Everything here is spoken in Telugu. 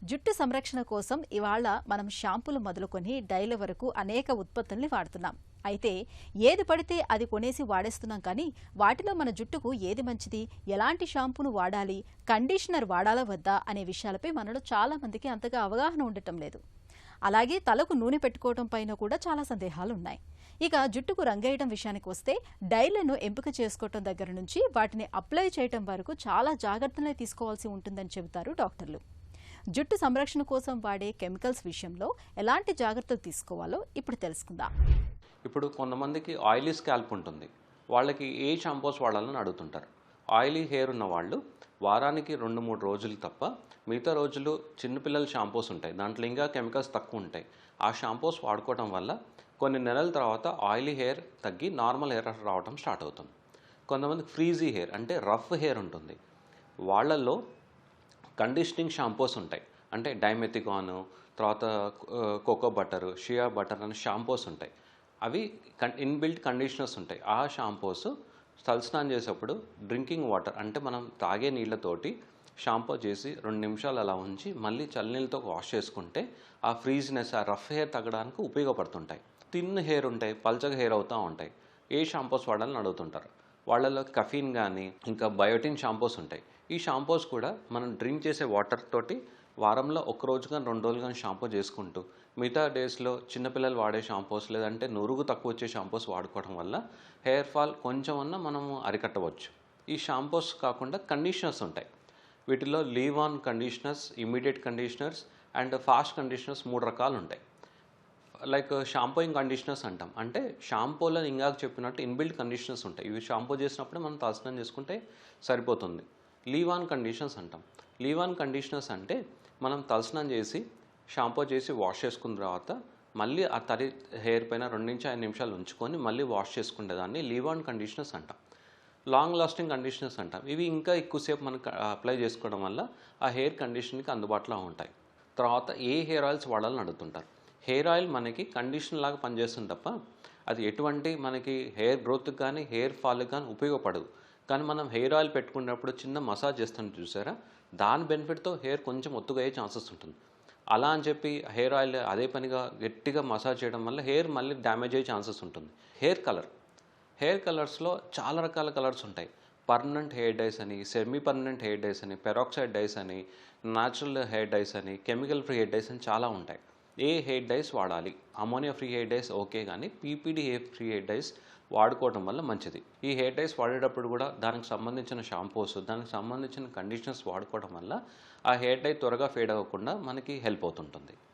జుట్టు సంరక్షణ కోసం ఇవాళ మనం షాంపూలు మొదలుకొని డైల వరకు అనేక ఉత్పత్తుల్ని వాడుతున్నాం. అయితే ఏది పడితే అది కొనేసి వాడేస్తున్నాం కానీ వాటిలో మన జుట్టుకు ఏది మంచిది, ఎలాంటి షాంపూను వాడాలి, కండిషనర్ వాడాలా వద్దా అనే విషయాలపై మనలో చాలా మందికి అంతగా అవగాహన ఉండటం లేదు. అలాగే తలకు నూనె పెట్టుకోవడం పైన కూడా చాలా సందేహాలున్నాయి. ఇక జుట్టుకు రంగేయడం విషయానికి వస్తే డైలను ఎంపిక చేసుకోవటం దగ్గర నుంచి వాటిని అప్లై చేయటం వరకు చాలా జాగ్రత్తలే తీసుకోవాల్సి ఉంటుందని చెబుతారు డాక్టర్లు. జుట్టు సంరక్షణ కోసం వాడే కెమికల్స్ విషయంలో ఎలాంటి జాగ్రత్తలు తీసుకోవాలో ఇప్పుడు తెలుసుకుందాం. ఇప్పుడు కొంతమందికి ఆయిలీ స్కాల్ప్ ఉంటుంది. వాళ్ళకి ఏ షాంపూస్ వాడాలని అడుగుతుంటారు. ఆయిలీ హెయిర్ ఉన్న వాళ్ళు వారానికి 2-3 రోజులు తప్ప మిగతా రోజులు చిన్నపిల్లల షాంపూస్ ఉంటాయి. దాంట్లో ఇంకా కెమికల్స్ తక్కువ ఉంటాయి. ఆ షాంపూస్ వాడుకోవడం వల్ల కొన్ని నెలల తర్వాత ఆయిలీ హెయిర్ తగ్గి నార్మల్ హెయిర్ రావడం స్టార్ట్ అవుతుంది. కొంతమందికి ఫ్రీజీ హెయిర్ అంటే రఫ్ హెయిర్ ఉంటుంది. వాళ్ళల్లో కండిషనింగ్ షాంపూస్ ఉంటాయి. అంటే డైమెథికాను, తర్వాత కోకో బటరు, షియా బటర్ అనే షాంపూస్ ఉంటాయి. అవి ఇన్బిల్ట్ కండిషనర్స్ ఉంటాయి. ఆ షాంపూస్ తలస్నానం చేసేటప్పుడు డ్రింకింగ్ వాటర్ అంటే మనం తాగే నీళ్ళతోటి షాంపూ చేసి 2 నిమిషాలు అలా ఉంచి మళ్ళీ చల్లనీళ్ళతో వాష్ చేసుకుంటే ఆ ఫ్రీజ్నెస్, ఆ రఫ్ హెయిర్ తగ్గడానికి ఉపయోగపడుతుంటాయి. థిన్ హెయిర్ ఉంటాయి, పల్చగా హెయిర్ అవుతూ ఉంటాయి. ఏ షాంపూస్ వాడాలని అడుగుతుంటారు. వాళ్ళలో కఫీన్ కానీ ఇంకా బయోటిన్ షాంపూస్ ఉంటాయి. ఈ షాంపూస్ కూడా మనం డ్రింక్ చేసే వాటర్ తోటి వారంలో 1 రోజు కానీ 2 రోజులు కానీ షాంపూ చేసుకుంటూ మిగతా డేస్లో చిన్నపిల్లలు వాడే షాంపూస్ లేదంటే నురుగు తక్కువ వచ్చే షాంపూస్ వాడుకోవడం వల్ల హెయిర్ ఫాల్ కొంచెం అన్నా మనము అరికట్టవచ్చు. ఈ షాంపూస్ కాకుండా కండిషనర్స్ ఉంటాయి. వీటిలో leave on conditioners, immediate conditioners and fast conditioners 3 రకాలు ఉంటాయి. లైక్ షాంపూయింగ్ కండిషనర్స్ అంటాం. అంటే షాంపూలో ఇందాక చెప్పినట్టు ఇన్బిల్ట్ కండిషనర్స్ ఉంటాయి. ఇవి షాంపూ చేసినప్పుడు మనం తలస్నానం చేసుకుంటే సరిపోతుంది. లీవ్ ఆన్ కండిషనర్స్ అంటాం. లీవ్ ఆన్ కండిషనర్స్ అంటే మనం తలస్నానం చేసి షాంపూ చేసి వాష్ చేసుకున్న తర్వాత మళ్ళీ ఆ తడి హెయిర్ పైన 2-5 నిమిషాలు ఉంచుకొని మళ్ళీ వాష్ చేసుకునేదాన్ని లీవ్ ఆన్ కండిషనర్స్ అంటాం. లాంగ్ లాస్టింగ్ కండిషనర్స్ అంటాం. ఇవి ఇంకా ఎక్కువసేపు మనకు అప్లై చేసుకోవడం వల్ల ఆ హెయిర్ కండిషన్కి అందుబాటులో ఉంటాయి. తర్వాత ఏ హెయిర్ ఆయిల్స్ వాడాలని అడుగుతుంటారు. హెయిర్ ఆయిల్ మనకి కండిషన్ లాగా పనిచేస్తుంది తప్ప అది ఎటువంటి మనకి హెయిర్ గ్రోత్కి కానీ హెయిర్ ఫాల్కి కానీ ఉపయోగపడదు. కానీ మనం హెయిర్ ఆయిల్ పెట్టుకున్నప్పుడు చిన్న మసాజ్ చేస్తాం చూసారా, దాని బెనిఫిట్తో హెయిర్ కొంచెం ఒత్తుగా అయ్యే ఛాన్సెస్ ఉంటుంది. అలా అని చెప్పి హెయిర్ ఆయిల్ అదే పనిగా గట్టిగా మసాజ్ చేయడం వల్ల హెయిర్ మళ్ళీ డ్యామేజ్ అయ్యే ఛాన్సెస్ ఉంటుంది. హెయిర్ కలర్స్లో చాలా రకాల కలర్స్ ఉంటాయి. పర్మనెంట్ హెయిర్ డైస్ అని, సెమీ పర్మనెంట్ హెయిర్ డైస్ అని, పెరాక్సైడ్ డైస్ అని, న్యాచురల్ హెయిర్ డైస్ అని, కెమికల్ ఫ్రీ హెయిర్ డైస్ అని చాలా ఉంటాయి. ఏ హెయిర్ డైస్ వాడాలి? Ammonia free hair dyes okay, కానీ పీపీడీ ఫ్రీ హెయిర్ డైస్ వాడుకోవడం వల్ల మంచిది. ఈ హెయిర్ డైస్ వాడేటప్పుడు కూడా దానికి సంబంధించిన షాంపూస్, దానికి సంబంధించిన కండిషనర్స్ వాడుకోవడం వల్ల ఆ హెయిర్ డై త్వరగా ఫేడ్ అవ్వకుండా మనకి హెల్ప్ అవుతుంటుంది.